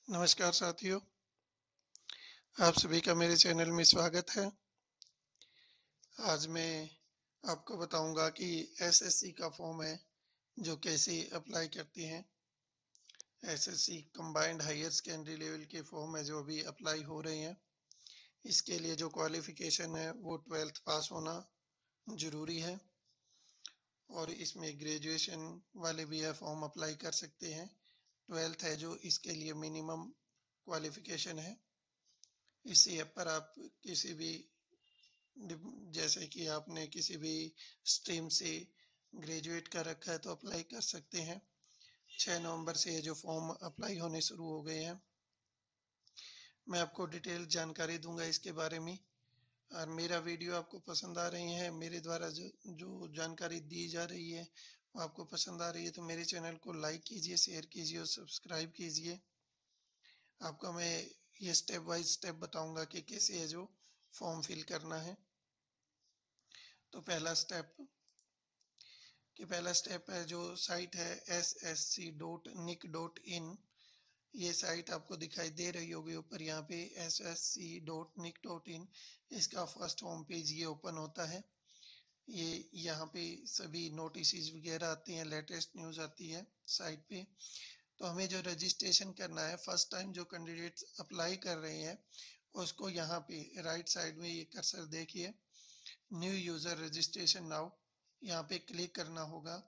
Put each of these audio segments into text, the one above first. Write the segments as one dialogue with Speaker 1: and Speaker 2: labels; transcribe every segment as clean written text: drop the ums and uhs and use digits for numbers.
Speaker 1: नमस्कार साथियों, आप सभी का मेरे चैनल में स्वागत है। आज मैं आपको बताऊंगा कि एसएससी का फॉर्म है जो कैसे अप्लाई करते हैं। SSC combined higher secondary level के फॉर्म है जो अभी अप्लाई हो रहे हैं। इसके लिए जो क्वालिफिकेशन है वो 12th पास होना जरूरी है और इसमें ग्रेजुएशन वाले भी है फॉर्म अप्लाई कर सकते हैं। 12th है जो इसके लिए मिनिमम क्वालिफिकेशन है। इसी ऐप पर आप किसी भी जैसे कि आपने किसी भी स्ट्रीम से ग्रेजुएट कर रखा है तो अप्लाई कर सकते हैं। 6 नवंबर से ये जो फॉर्म अप्लाई होने शुरू हो गए हैं। मैं आपको डिटेल जानकारी दूंगा इसके बारे में। और मेरा वीडियो आपको पसंद आ रही है, मेरे द्वारा जो जो जानकारी दी जा रही है वो आपको पसंद आ रही है तो मेरे चैनल को लाइक कीजिए, शेयर कीजिए और सब्सक्राइब कीजिए। आपको मैं ये स्टेप बाय स्टेप बताऊंगा कि कैसे ये जो फॉर्म फिल करना है। तो पहला स्टेप है जो साइट है ssc.nic.in। ये साइट आपको दिखाई दे रही होगी ऊपर यहाँ पे ssc.nic.in। इसका फर्स्ट होम पेज ये ओपन होता है। ये यहाँ पे सभी नोटिस वगैरह आती हैं, लेटेस्ट न्यूज आती है साइट पे। तो हमें जो रजिस्ट्रेशन करना है, फर्स्ट टाइम जो कैंडिडेट अप्लाई कर रहे हैं उसको यहाँ पे राइट साइड में ये कर्सर देखिए, न्यू यूजर रजिस्ट्रेशन नाउ, यहाँ पे क्लिक करना होगा।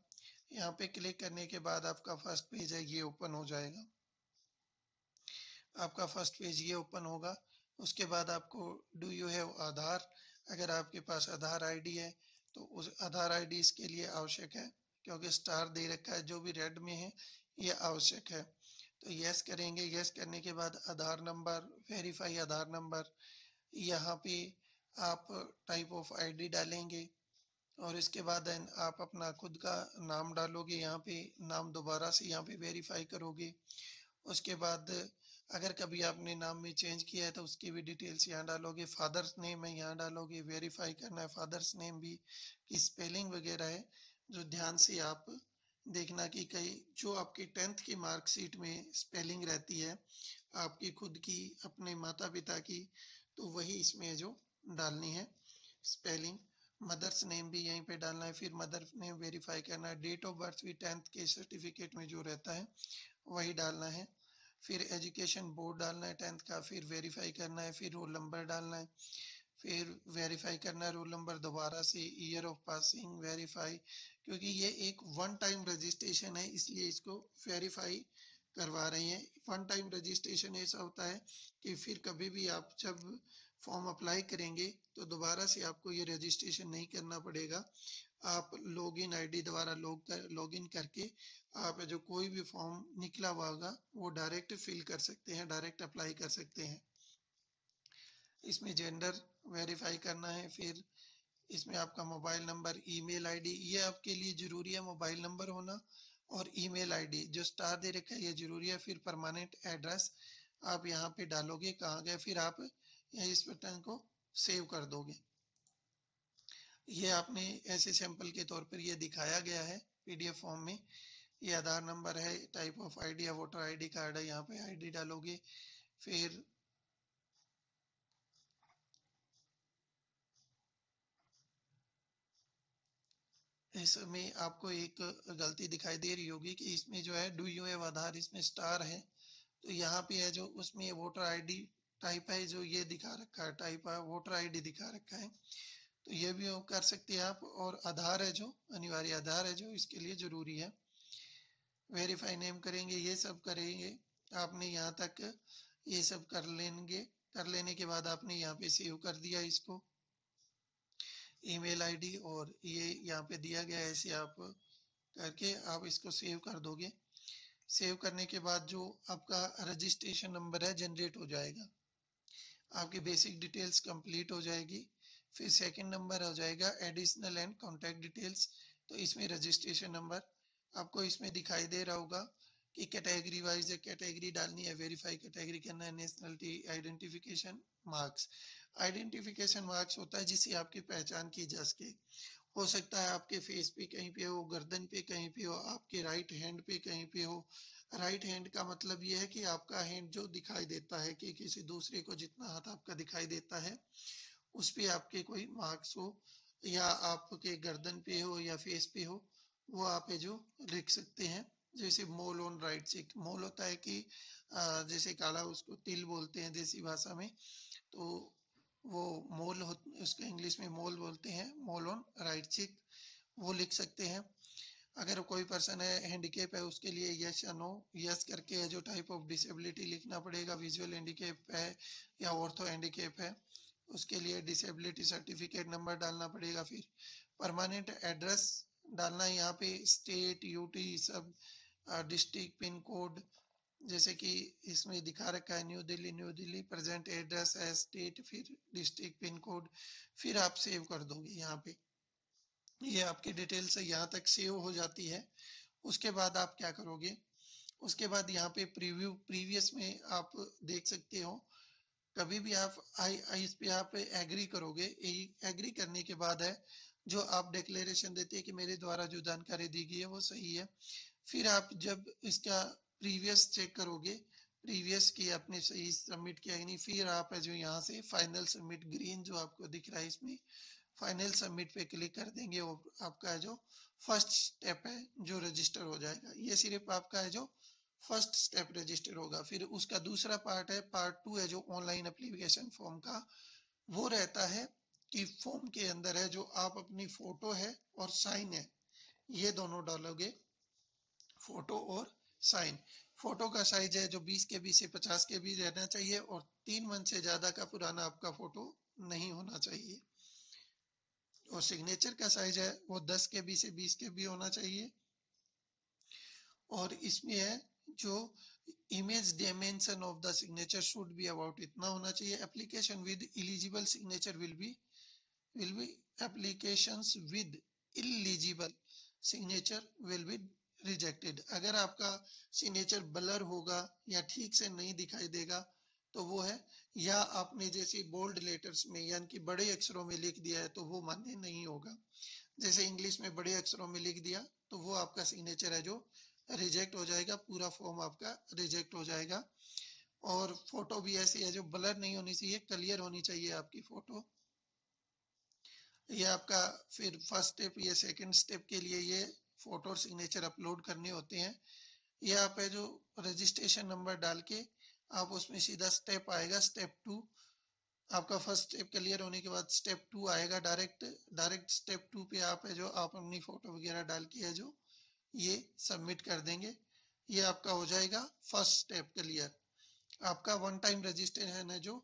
Speaker 1: यहाँ पे क्लिक करने के बाद आपका फर्स्ट पेज है ये ओपन हो जाएगा। आपका फर्स्ट पेज ये ओपन होगा। उसके बाद आपको डू यू हैव आधार, अगर आपके पास आधार आईडी है तो उस आधार आईडी इसके लिए आवश्यक है, क्योंकि स्टार दे रखा है जो भी रेड में है ये आवश्यक है। तो यस करेंगे। यस करने के बाद आधार नंबर, वेरीफाई आधार नंबर, यहाँ पे आप टाइप ऑफ आईडी डालेंगे और इसके बाद आप अपना खुद का नाम डालोगे। यहाँ पे नाम दोबारा से यहाँ पे वेरीफाई करोगे। उसके बाद अगर कभी आपने नाम में चेंज किया है तो उसकी भी डिटेल्स यहाँ डालोगे। फादर्स नेम है यहाँ डालोगे, वेरीफाई करना है फादर्स नेम भी की स्पेलिंग वगैरह है जो ध्यान से आप देखना कि कहीं जो आपकी 10th की मार्कशीट में स्पेलिंग रहती है आपकी खुद की, अपने माता पिता की, तो वही इसमें जो डालनी है स्पेलिंग। मदर्स नेम भी यहीं पे डालना है, फिर मदर नेम वेरीफाई करना है। डेट ऑफ बर्थ भी 10th के सर्टिफिकेट में जो रहता है वही डालना है। फिर एजुकेशन बोर्ड डालना है 10th का, फिर वेरीफाई करना है, फिर रोल नंबर डालना है, फिर वेरीफाई करना है रोल नंबर दोबारा से, ईयर ऑफ पासिंग वेरीफाई। क्योंकि ये एक वन टाइम रजिस्ट्रेशन है इसलिए इसको वेरीफाई करवा रहे हैं। वन टाइम रजिस्ट्रेशन ऐसा होता है कि फिर कभी भी आप जब फॉर्म अप्लाई करेंगे तो दोबारा से आपको ये रजिस्ट्रेशन नहीं करना पड़ेगा। आप लॉगिन आईडी द्वारा लॉगिन करके आप जो कोई भी फॉर्म निकला हुआ होगा वो डायरेक्ट फिल कर सकते हैं, डायरेक्ट अप्लाई कर सकते हैं। इसमें जेंडर वेरीफाई करना है, फिर इसमें आपका मोबाइल नंबर, ईमेल आईडी, ये आपके लिए जरूरी है मोबाइल नंबर होना, और ईमेल आईडी जो स्टार दे रखा है ये जरूरी है। फिर परमानेंट एड्रेस आप यहाँ पे डालोगे कहाँ गए, फिर आप इस बटन को सेव कर दोगे। ये आपने ऐसे सैंपल के तौर पर ये दिखाया गया है पीडीएफ फॉर्म में। ये आधार नंबर है, टाइप ऑफ आईडी है वोटर आईडी कार्ड है, यहाँ पे आईडी डालोगे। फिर इसमें आपको एक गलती दिखाई दे रही होगी कि इसमें जो है डू यू हैव आधार, इसमें स्टार है तो यहाँ पे है जो उसमें वोटर आईडी टाइप है जो ये दिखा रखा है, टाइप है वोटर आईडी दिखा रखा है, तो ये भी कर सकते हैं आप। और आधार है जो अनिवार्य आधार है जो इसके लिए जरूरी है। वेरीफाई नेम करेंगे, ये सब करेंगे आपने यहाँ तक, ये सब कर लेंगे। कर लेने के बाद आपने यहाँ पे सेव कर दिया इसको, ईमेल आईडी और ये यहाँ पे दिया गया है, ऐसे आप करके आप इसको सेव कर दोगे। सेव करने के बाद जो आपका रजिस्ट्रेशन नंबर है जनरेट हो जाएगा, आपकी बेसिक डिटेल्स कंप्लीट हो जाएगी। फिर सेकंड नंबर हो जाएगा एडिशनल एंड कॉन्टैक्ट डिटेल्स। तो इसमें रजिस्ट्रेशन नंबर आपको इसमें दिखाई दे रहा होगा कि कैटेगरी वाइज है, कैटेगरी डालनी है, वेरीफाई कैटेगरी करना है, nationality, identification marks. Identification marks होता है जिससे आपकी पहचान की जा सके। हो सकता है आपके फेस पे कहीं पे हो, गर्दन पे कहीं पे हो, आपके राइट हैंड पे कहीं पे हो, राइट हैंड का मतलब ये है कि आपका हैंड जो दिखाई देता है, कि किसी दूसरे को जितना हाथ आपका दिखाई देता है उस पे आपके कोई मार्क्स हो, या आपके गर्दन पे हो या फेस पे हो, वो आप है जो लिख सकते हैं। जैसे मोल ऑन राइट चीक, मोल होता है कि जैसे काला, उसको तिल बोलते हैं देसी भाषा में, तो वो मोल हो, उसको इंग्लिश में मोल बोलते हैं, मोल ऑन राइट चीक, वो लिख सकते हैं। अगर कोई पर्सन है हैंडीकेप है, उसके लिए यस या नो, यस करके है जो टाइप ऑफ डिसेबिलिटी लिखना पड़ेगा, विजुअल हैंडीकेप है या ऑर्थो हैंडीकेप है, उसके लिए डिसेबिलिटी सर्टिफिकेट नंबर डालना पड़ेगा। फिर परमानेंट एड्रेस डालना है यहाँ पे, स्टेट, यूटी, सब डिस्ट्रिक्ट, पिन कोड, जैसे कि इसमें दिखा रखा है new Delhi, new Delhi, present address है स्टेट, फिर डिस्ट्रिक्ट, पिन कोड, फिर आप सेव कर दोगे यहाँ पे। ये आपकी डिटेल से यहाँ तक सेव हो जाती है। उसके बाद आप क्या करोगे, उसके बाद यहाँ पे प्रीव्यू प्रीवियस में आप देख सकते हो, कभी भी आप आई इस पे आप एग्री करोगे, एग्री करने के बाद है जो आप डिक्लेरेशन देते हैं कि मेरे द्वारा जो जानकारी दी गई है वो सही है। फिर आप जब इसका प्रीवियस चेक करोगे, प्रीवियस की आपने सही सबमिट किया है नहीं, फिर आप है जो यहाँ से फाइनल सबमिट, ग्रीन जो आपको दिख रहा है इसमें, फाइनल सबमिट पे क्लिक कर देंगे, वो आपका है जो फर्स्ट स्टेप है जो रजिस्टर हो जाएगा। ये सिर्फ आपका है जो फर्स्ट स्टेप रजिस्टर होगा। फिर उसका दूसरा पार्ट है, पार्ट 2 है जो ऑनलाइन एप्लीकेशन फॉर्म का, वो रहता है कि फॉर्म के अंदर है जो आप अपनी फोटो है और साइन है, ये दोनों डालोगे, फोटो और साइन। फोटो का साइज है जो 20 KB से 50 KB रहना चाहिए, और 3 मंथ से ज्यादा का पुराना आपका फोटो नहीं होना चाहिए। और सिग्नेचर का साइज है वो 10 KB से 20 KB होना चाहिए। और इसमें है जो image dimension of the signature should be about इतना होना चाहिए। Application with eligible signature will be applications with eligible signature will be rejected. अगर आपका सिग्नेचर ब्लर होगा या ठीक से नहीं दिखाई देगा तो वो है, या आपने जैसे बोल्ड लेटर्स में यानी कि बड़े अक्षरों में लिख दिया है तो वो मान्य नहीं होगा। जैसे इंग्लिश में बड़े अक्षरों में लिख दिया तो वो आपका सिग्नेचर है जो रिजेक्ट हो जाएगा, पूरा फॉर्म आपका रिजेक्ट हो जाएगा। और फोटो भी ऐसी है जो ब्लर नहीं होनी चाहिए, क्लियर होनी चाहिए आपकी फोटो। ये आपका फिर फर्स्ट स्टेप, ये सेकंड स्टेप के लिए ये फोटो और सिग्नेचर अपलोड करने होते हैं। ये आप है जो रजिस्ट्रेशन नंबर डाल के आप उसमें सीधा स्टेप आएगा, स्टेप 2। आपका फर्स्ट स्टेप क्लियर होने के बाद स्टेप 2 आएगा, डायरेक्ट स्टेप 2 पे आप है जो आप अपनी फोटो वगैरह डाल के है जो ये सबमिट कर देंगे। ये आपका हो जाएगा फर्स्ट स्टेप क्लियर। आपका वन टाइम रजिस्ट्रेशन है जो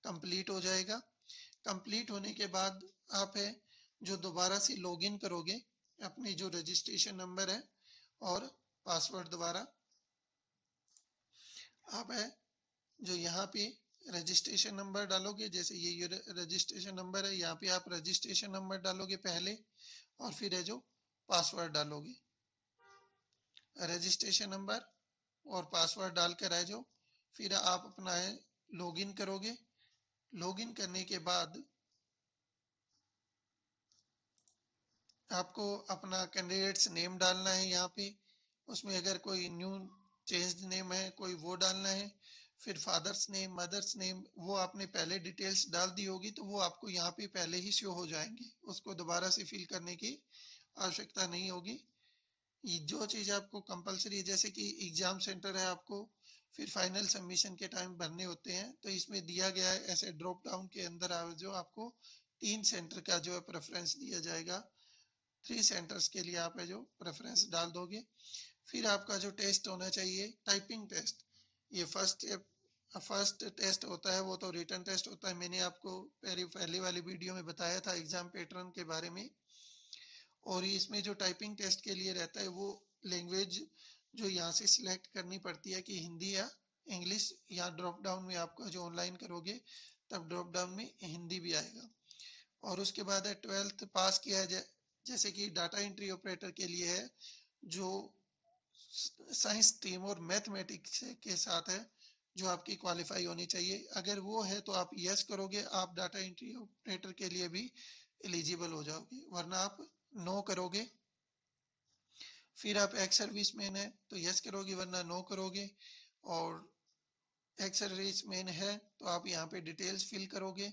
Speaker 1: कंप्लीट हो जाएगा। कंप्लीट होने के बाद आप है जो दोबारा से लॉगिन करोगे अपनी जो रजिस्ट्रेशन नंबर है और पासवर्ड द्वारा, आप है जो यहाँ पे रजिस्ट्रेशन नंबर डालोगे, जैसे ये रजिस्ट्रेशन नंबर है, यहाँ पे आप रजिस्ट्रेशन नंबर डालोगे पहले और फिर है जो पासवर्ड डालोगे। रजिस्ट्रेशन नंबर और पासवर्ड डालकर है जो फिर आप अपना है लॉगिन करोगे। लॉगिन करने के बाद आपको अपना कैंडिडेट्स नेम डालना है यहाँ पे, उसमें अगर कोई न्यू चेंज नेम है कोई वो डालना है। फिर फादर्स नेम, मदर्स नेम, वो आपने पहले डिटेल्स डाल दी होगी तो वो आपको यहाँ पे पहले ही शो हो जाएंगे, उसको दोबारा से फिल करने की आवश्यकता नहीं होगी। जो चीज आपको कंपलसरी है, जैसे कि एग्जाम सेंटर है आपको फिर फाइनल सबमिशन के टाइम भरने होते हैं, तो इसमें दिया गया है ऐसे ड्रॉप डाउन के अंदर जो आपको 3 सेंटर का जो है प्रेफरेंस दिया जाएगा। 3 सेंटर्स के लिए आप है जो प्रेफरेंस डाल दोगे। फिर आपका जो टेस्ट होना चाहिए टाइपिंग टेस्ट, ये फर्स्ट टेस्ट होता है, वो तो रिटन टेस्ट होता है। मैंने आपको पहले वाली वीडियो में बताया था एग्जाम पैटर्न के बारे में। और इसमें जो टाइपिंग टेस्ट के लिए रहता है वो लैंग्वेज जो यहाँ से सिलेक्ट करनी पड़ती है कि हिंदी या इंग्लिश, या ड्रॉप डाउन में आपका जो ऑनलाइन करोगे तब ड्रॉप डाउन में हिंदी भी आएगा। और उसके बाद है 12th पास किया है, जैसे कि डाटा एंट्री ऑपरेटर के लिए है जो साइंस स्ट्रीम और मैथमेटिक्स के साथ है जो आपकी क्वालिफाई होनी चाहिए। अगर वो है तो आप यस करोगे, आप डाटा एंट्री ऑपरेटर के लिए भी एलिजिबल हो जाओगे, वरना आप नो करोगे फिर आप एक्स सर्विसमैन है तो यस करोगे वरना नो करोगे, और एक्स सर्विसमैन है तो आप यहाँ पे डिटेल्स फिल करोगे।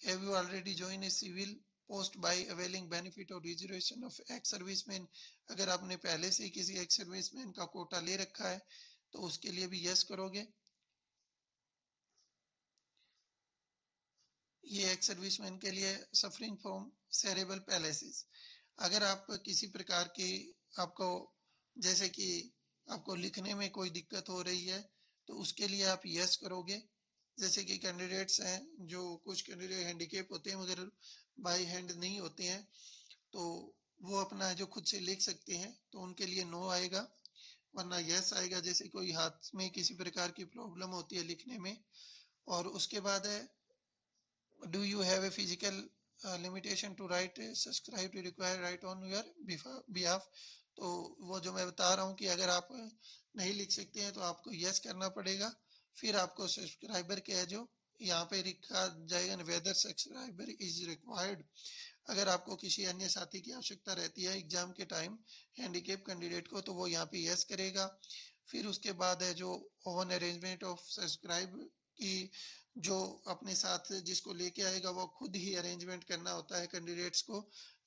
Speaker 1: Have you already join a civil post by availing benefit और रिजर्वेशन ऑफ एक्स सर्विसमैन, अगर आपने पहले से ही किसी एक्स सर्विसमैन का कोटा ले रखा है तो उसके लिए भी यस करोगे। ये एक्स सर्विसमैन के लिए सफरिंग फ्रॉम सेरेबल पैलिसिस, अगर आप किसी प्रकार की आपको जैसे कि आपको लिखने में कोई दिक्कत हो रही है तो उसके लिए आप यस करोगे। जैसे कि कैंडिडेट्स हैं जो कुछ कैंडिडेट हैंडीकेप होते हैं मगर बाई हैंड नहीं होते हैं तो वो अपना जो खुद से लिख सकते हैं तो उनके लिए नो आएगा, वरना यस आएगा जैसे कोई हाथ में किसी प्रकार की प्रॉब्लम होती है लिखने में। और उसके बाद है do you have a physical limitation to write subscribe to require write on your behalf, तो वो जो मैं बता रहा हूँ कि अगर आप नहीं लिख सकते हैं तो आपको यस करना पड़ेगा। फिर आपको सब्सक्राइबर के है जो यहाँ पे लिखा जाएगा वेदर सब्सक्राइबर इज रिक्वायर्ड, अगर आपको किसी अन्य साथी की आवश्यकता रहती है एग्जाम के टाइम हैंडीकेप कैंडिडेट को तो वो यहाँ पे यस करेगा। फिर उसके बाद है जो ओवन अरेंजमेंट ऑफ सब्सक्राइब की, जो अपने साथ जिसको लेके आएगा वो खुद ही अरेंजमेंट करना होता है कैंडिडेट्स को,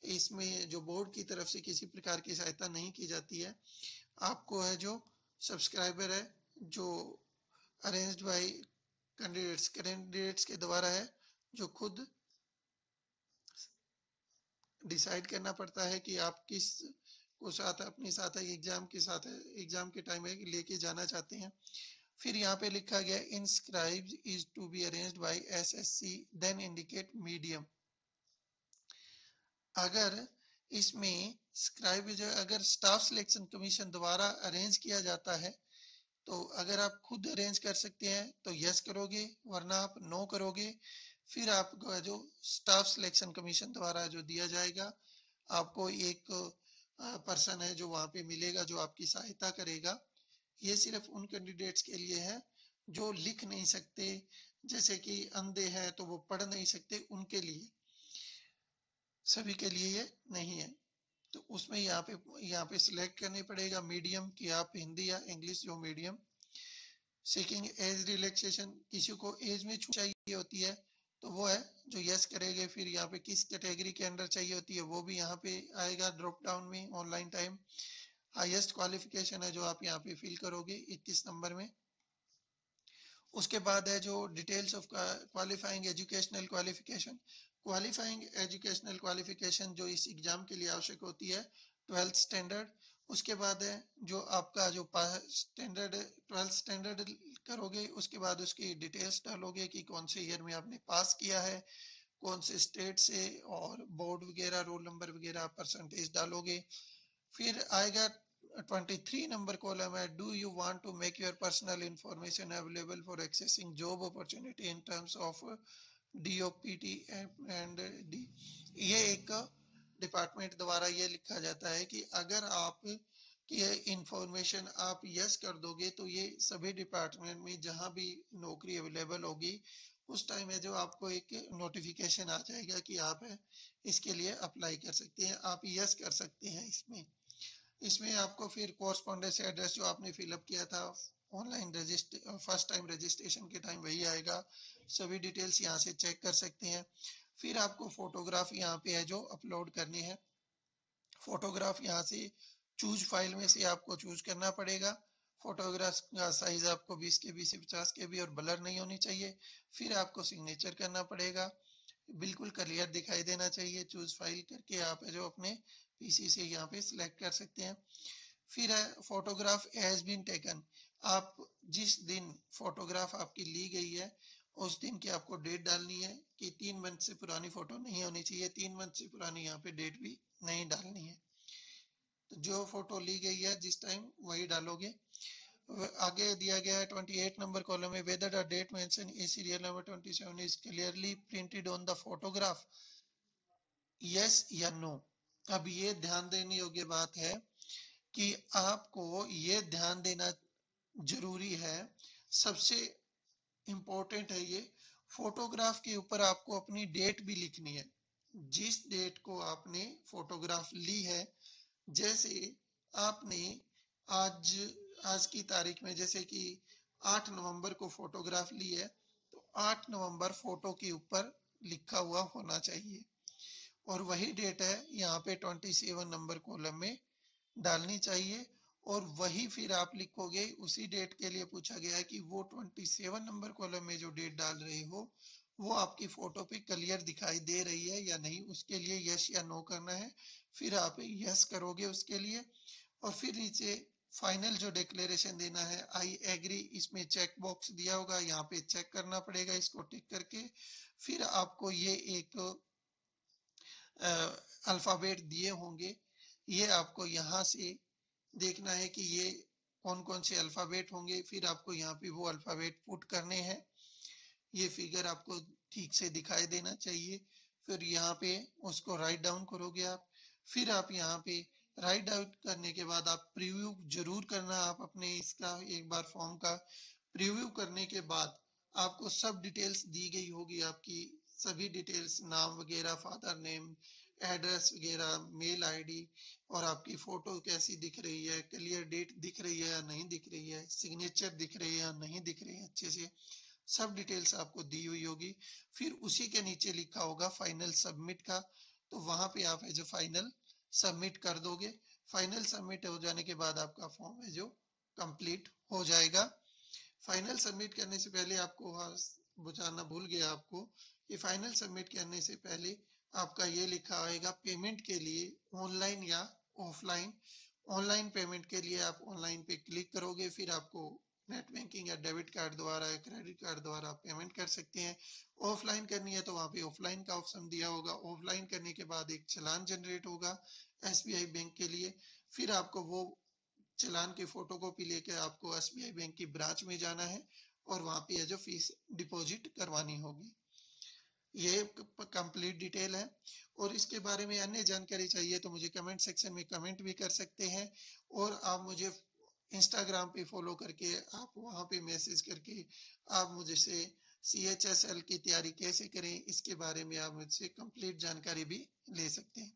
Speaker 1: इसमें जो बोर्ड की तरफ से किसी प्रकार की सहायता नहीं की जाती है। आपको है जो सब्सक्राइबर है जो अरेंज्ड बाय कैंडिडेट्स के द्वारा है जो खुद डिसाइड करना पड़ता है कि आप किस को साथ अपने साथ एग्जाम के साथ एग्जाम के टाइम में लेके जाना चाहते हैं। फिर यहाँ पे लिखा गया inscribe is to be arranged by SSC then indicate medium, अगर इसमें स्क्राइब जो अगर स्टाफ सिलेक्शन कमीशन द्वारा अरेंज किया जाता है तो अगर आप खुद अरेंज कर सकते हैं तो यस करोगे वरना आप नो करोगे। फिर आपको जो स्टाफ सिलेक्शन कमीशन द्वारा जो दिया जाएगा आपको एक पर्सन है जो वहां पे मिलेगा जो आपकी सहायता करेगा। ये सिर्फ उन कैंडिडेट्स के लिए है जो लिख नहीं सकते, जैसे कि अंधे हैं तो वो पढ़ नहीं सकते, उनके लिए, सभी के लिए ये नहीं है। तो उसमें यहाँ पे सिलेक्ट करने पड़ेगा मीडियम कि आप हिंदी या इंग्लिश जो मीडियम। सीकिंग एज रिलैक्सेशन, किसी को एज में छूट चाहिए होती है तो वो है जो यस करेंगे। फिर यहाँ पे किस कैटेगरी के अंडर चाहिए होती है वो भी यहाँ पे आएगा ड्रॉप डाउन में ऑनलाइन टाइम। हाईएस्ट क्वालिफिकेशन है जो आप यहाँ पे फिल करोगे 21 नंबर में। उसके बाद है जो details of qualifying educational qualification, qualifying educational qualification जो इस एग्जाम के लिए आवश्यक होती है 12th स्टैंडर्ड। उसके बाद है जो आपका जो स्टैंडर्ड 12th स्टैंडर्ड करोगे उसके बाद उसकी डिटेल्स डालोगे कि कौन से ईयर में आपने पास किया है, कौन से स्टेट से, और बोर्ड वगैरह रोल नंबर वगैरह परसेंटेज डालोगे। फिर आएगा 23 नंबर कॉलम है do you want to make your personal information available for accessing job opportunity in terms of DOPT and D, ये एक डिपार्टमेंट द्वारा ये लिखा जाता है कि अगर आप कि इंफॉर्मेशन आप यस कर दोगे तो ये सभी डिपार्टमेंट में जहां भी नौकरी अवेलेबल होगी उस टाइम में जो आपको एक नोटिफिकेशन आ जाएगा कि आप इसके लिए अप्लाई कर सकते हैं, आप यस कर सकते हैं। इसमें आपको फिर कोरस्पोंडेंस एड्रेस जो आपने फिलअप किया था online register first time registration के टाइम वही आएगा, सभी डिटेल्स यहाँ से चेक कर सकते हैं। फिर आपको फोटोग्राफ यहाँ पे है जो अपलोड करनी है, फोटोग्राफ यहाँ से चूज फाइल में से आपको चूज करना पड़ेगा। फोटोग्राफ का साइज आपको 20 KB से 50 KB और ब्लर नहीं होनी चाहिए। फिर आपको सिग्नेचर करना पड़ेगा, बिल्कुल क्लियर दिखाई देना चाहिए। चूज फाइल करके आप जो अपने पीसी से यहाँ पे सिलेक्ट कर सकते हैं। फिर है फोटोग्राफ हैज बीन टेकन, आप जिस दिन फोटोग्राफ आपकी ली गई है उस दिन की आपको डेट डालनी है कि 3 मंथ से पुरानी फोटो नहीं होनी चाहिए, 3 मंथ से पुरानी यहाँ पे डेट भी नहीं डालनी है। तो जो फोटो ली गई है जिस टाइम वही डालोगे। आगे दिया गया है 28 नंबर कॉलम में whether the date mention in serial number 27 is clearly printed on the photograph, yes या नो। अब ये ध्यान देने योग्य बात है कि आपको ये ध्यान देना जरूरी है, सबसे इंपॉर्टेंट है ये, फोटोग्राफ के ऊपर आपको अपनी डेट भी लिखनी है, जिस डेट को आपने फोटोग्राफ ली है। जैसे आपने आज आज की तारीख में जैसे कि 8 नवंबर को फोटोग्राफ ली है, तो 8 नवंबर फोटो के ऊपर लिखा हुआ होना चाहिए और वही डेट है यहाँ पे 27 नंबर कॉलम में डालनी चाहिए। और वही फिर आप लिखोगे, उसी डेट के लिए पूछा गया है कि वो 27 नंबर कॉलम में जो डेट डाल रहे हो वो आपकी फोटो पे क्लियर दिखाई दे रही है या नहीं, उसके लिए यस या नो करना है। फिर आप यस करोगे उसके लिए और फिर नीचे फाइनल जो डिक्लेरेशन देना है आई एग्री, इसमें चेक बॉक्स दिया होगा, यहाँ पे चेक करना पड़ेगा इसको टिक करके। फिर आपको ये एक अल्फाबेट दिए होंगे, ये आपको यहाँ से देखना है कि ये कौन कौन से अल्फाबेट होंगे, फिर आपको यहाँ पे वो अल्फाबेट पुट करने हैं। ये फिगर आपको ठीक से दिखाई देना चाहिए। फिर यहाँ पे उसको राइट डाउन करोगे आप। फिर आप यहाँ पे राइट डाउन करने के बाद आप प्रीव्यू जरूर करना, आप अपने इसका एक बार फॉर्म का प्रीव्यू करने के बाद आपको सब डिटेल्स दी गई होगी, आपकी सभी डिटेल्स, नाम वगैरह, फादर नेम, एड्रेस वगैरह, मेल आईडी, और आपकी फोटो कैसी दिख रही है, क्लियर डेट दिख रही है या नहीं दिख रही है, सिग्नेचर दिख रही है या नहीं दिख रही है, अच्छे से सब डिटेल्स आपको दी हुई होगी। फिर उसी के नीचे लिखा होगा फाइनल सबमिट का, तो वहां पे आप है जो फाइनल सबमिट कर दोगे। फाइनल सबमिट हो जाने के बाद आपका फॉर्म है जो कंप्लीट हो जाएगा। फाइनल सबमिट करने से पहले आपको बताना भूल गया आपको कि फाइनल सबमिट करने से पहले आपका ये लिखा आएगा पेमेंट के लिए ऑनलाइन या ऑफलाइन। ऑनलाइन पेमेंट के लिए आप ऑनलाइन पे क्लिक करोगे, फिर आपको नेट बैंकिंग या डेबिट कार्ड द्वारा या क्रेडिट कार्ड द्वारा पेमेंट कर सकते हैं। ऑफलाइन करनी है तो वहां पे ऑफलाइन का ऑप्शन दिया होगा। ऑफलाइन करने के बाद एक चालान जनरेट होगा एसबीआई बैंक के लिए, फिर आपको वो चालान की फोटो कॉपी लेके आपको एसबीआई बैंक की ब्रांच में जाना है और वहां पे है जो फीस डिपॉजिट करवानी होगी। ये कंप्लीट डिटेल है। और इसके बारे में अन्य जानकारी चाहिए तो मुझे कमेंट सेक्शन में कमेंट भी कर सकते हैं, और आप मुझे इंस्टाग्राम पे फॉलो करके आप वहां पे मैसेज करके आप मुझसे CHSL की तैयारी कैसे करें इसके बारे में आप मुझसे कंप्लीट जानकारी भी ले सकते हैं।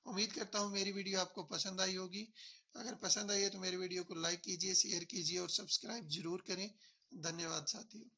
Speaker 1: उम्मीद करता हूँ मेरी वीडियो आपको पसंद आई होगी। अगर पसंद आई है तो मेरी वीडियो को लाइक कीजिए, शेयर कीजिए और सब्सक्राइब जरूर करें। धन्यवाद साथियों।